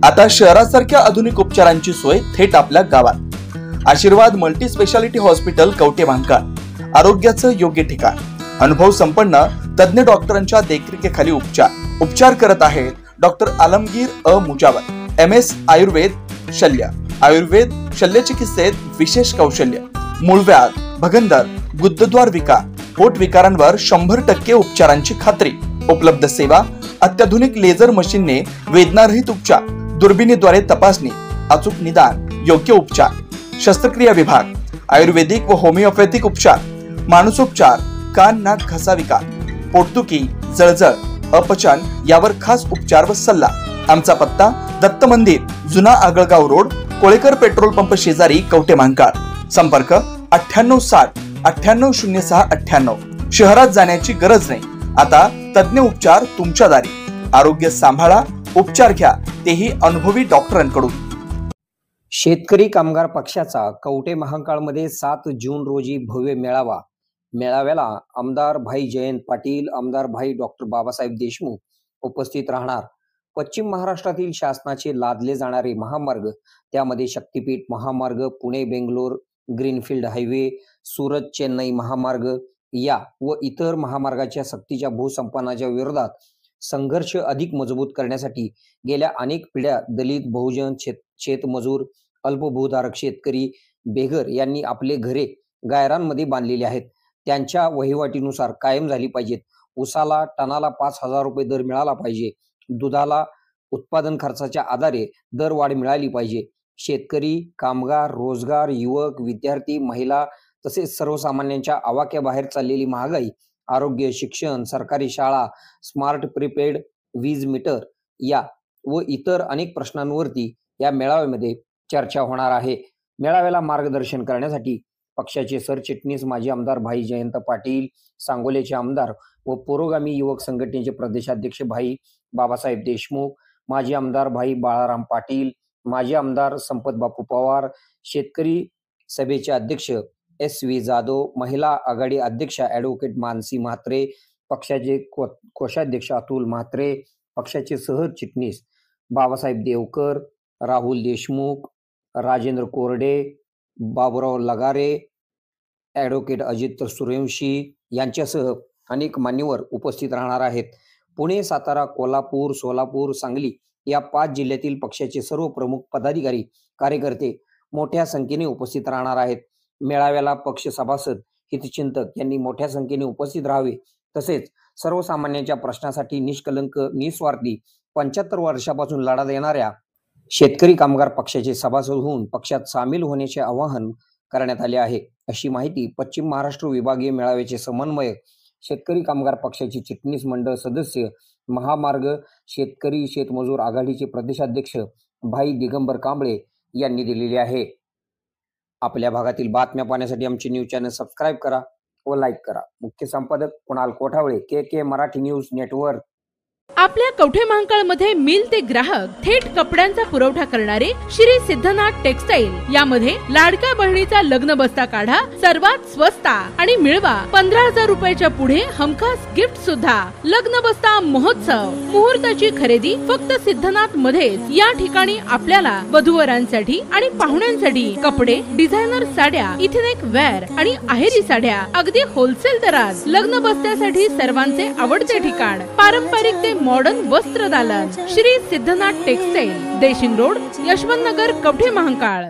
आता शहरासारख्या आधुनिक उपचारांची सोय थेट आपल्या गावात। आशीर्वाद multi speciality hospital Kavathe Mahankal, आरोग्याचं योग्य ठिकाण, अनुभव संपन्न तज्ञ डॉक्टरांच्या देखरेखीखाली उपचार करत आहेत डॉक्टर आलमगीर मुजावर, MS आयुर्वेद शल्य, आयुर्वेद शल्य चिकित्सेत विशेष कौशल्य, मूळव्याध, भगंदर, गुदद्वार विकार, पोट विकारांवर 100% उपचारांची खात्री, उपलब्ध सेवा, अत्याधुनिक लेझर मशीनने वेदनारहित उपचार, दुर्बिणीद्वारे तपासणी, अचूक निदान, योग्य उपचार, शस्त्रक्रिया विभाग, आयुर्वेदिक व होमिओपॅथिक उपचार, मानसोपचार, कान नाक घसा विकार, पोटदुखी, जळजळ, अपचन यावर खास उपचार व सल्ला। आमचा पत्ता दत्त मंदिर, जुना Agalgaon road, Kolekar petrol pump शेजारी, कवठे महांकाळ। संपर्क 9860 9806 98। शहरात जाण्याची गरज नाही, आता तज्ञ उपचार तुमच्या दारी। आरोग्य सांभाळा, उपचार घ्या, तेही अनुभवी डॉक्टरांकडून। शेतकरी कामगार पक्षाचा कवठे महांकाळ मध्ये 7 जून रोजी भव्य मेळावा। मेळाव्याला आमदार भाई जयंत पाटील, आमदार भाई डॉक्टर बाबासाहेब देशमुख उपस्थित राहणार। पश्चिम महाराष्ट्रातील शासनाचे लादले जाणारे महामार्ग, त्यामध्ये शक्तीपीठ महामार्ग, पुणे बेंगलोर ग्रीनफील्ड हायवे, सुरत चेन्नई महामार्ग या व इतर महामार्गाच्या सक्तीच्या भूसंपादनाच्या विरोधात संघर्ष अधिक मजबूत करण्यासाठी गेल्या अनेक पिढ्या दलित, बहुजन, शेतमजूर, अल्पभूधारक शेतकरी, बेघर यांनी आपले घरे गायरांमध्ये बांधलेली आहेत। त्यांच्या वहिवाटीनुसार कायम झाली पाहिजेत। उसाला टनाला 5,000 रुपये दर मिळाला पाहिजे। दुधाला उत्पादन खर्चाच्या आधारे दरवाढ मिळाली पाहिजे। शेतकरी, कामगार, रोजगार, युवक, विद्यार्थी, महिला तसेच सर्वसामान्यांच्या आवाक्याबाहेर चाललेली महागाई, आरोग्य, शिक्षण, सरकारी शाळा, स्मार्ट प्रीपेड वीज मीटर या व इतर अनेक प्रश्नांवरती या मेळाव्यामध्ये चर्चा होणार आहे। मेळाव्याला मार्गदर्शन करण्यासाठी पक्षाचे सरचिटणीस माजी आमदार भाई जयंत पाटील, सांगोलेचे आमदार व पुरोगामी युवक संघटनेचे प्रदेशाध्यक्ष भाई बाबासाहेब देशमुख, माजी आमदार भाई बाळाराम पाटील, माजी आमदार संपत बापू पवार, शेतकरी सभेचे अध्यक्ष SV जाधव, महिला आघाडी अध्यक्षा ॲडव्होकेट मानसी म्हात्रे, पक्षाचे कोषाध्यक्ष अतुल म्हात्रे, पक्षाचे सहचिटणीस बाबासाहेब देवकर, राहुल देशमुख, राजेंद्र कोरडे, बाबुराव लगारे, ॲडव्होकेट अजित सूर्यवंशी यांच्यासह अनेक मान्यवर उपस्थित राहणार आहेत। पुणे, सातारा, कोल्हापूर, सोलापूर, सांगली या 5 जिल्ह्यातील पक्षाचे सर्व प्रमुख पदाधिकारी, कार्यकर्ते मोठ्या संख्येने उपस्थित राहणार आहेत। मेळाव्याला पक्ष सभासद, हितचिंतक यांनी मोठ्या संख्येने उपस्थित राहावे, तसेच सर्वसामान्यांच्या प्रश्नासाठी निष्कलंक, निस्वार्थी 75 वर्षापासून लढा देणाऱ्या शेतकरी कामगार पक्षाचे सभासद होऊन पक्षात सामील होण्याचे आवाहन करण्यात आले आहे, अशी माहिती पश्चिम महाराष्ट्र विभागीय मेळाव्याचे समन्वयक, शेतकरी कामगार पक्षाचे चिटणीस मंडळ सदस्य, महामार्ग शेतकरी शेतमजूर आघाडीचे प्रदेशाध्यक्ष भाई दिगंबर कांबळे यांनी दिलेली आहे। आपल्या भागातील बातम्या पाहण्यासाठी आमचे न्यूज चॅनल सबस्क्राईब करा व लाईक करा। मुख्य संपादक Kunal Kothawale, KK Marathi news network. आपल्या कवठे महांकाळ मध्ये मिल ते ग्राहक थेट कपड्यांचा पुरवठा करणारे श्री सिद्धनाथ टेक्सटाईल, यामध्ये लाडक्या बहिणीचा लग्न बस्ता काढा, सर्वात स्वस्त आणि मिळवा 15,000 रुपयाच्या पुढे हमखास गिफ्ट सुद्धा। लग्न बस्ता महोत्सव, मुहूर्ताची खरेदी फक्त सिद्धनाथ मध्येच। या ठिकाणी आपल्याला वधूवरांसाठी आणि पाहुण्यांसाठी कपडे, डिझायनर साड्या, इथेनिक वेअर आणि आहेरी साड्या अगदी होलसेल दरात। लग्न बस्त्यासाठी सर्वांचे आवडते ठिकाण, पारंपरिक ते मॉडर्न वस्त्र दालन, श्री सिद्धनाथ टेक्सटाईल, देशिंग रोड, यशवंतनगर, कवठे महांकाळ।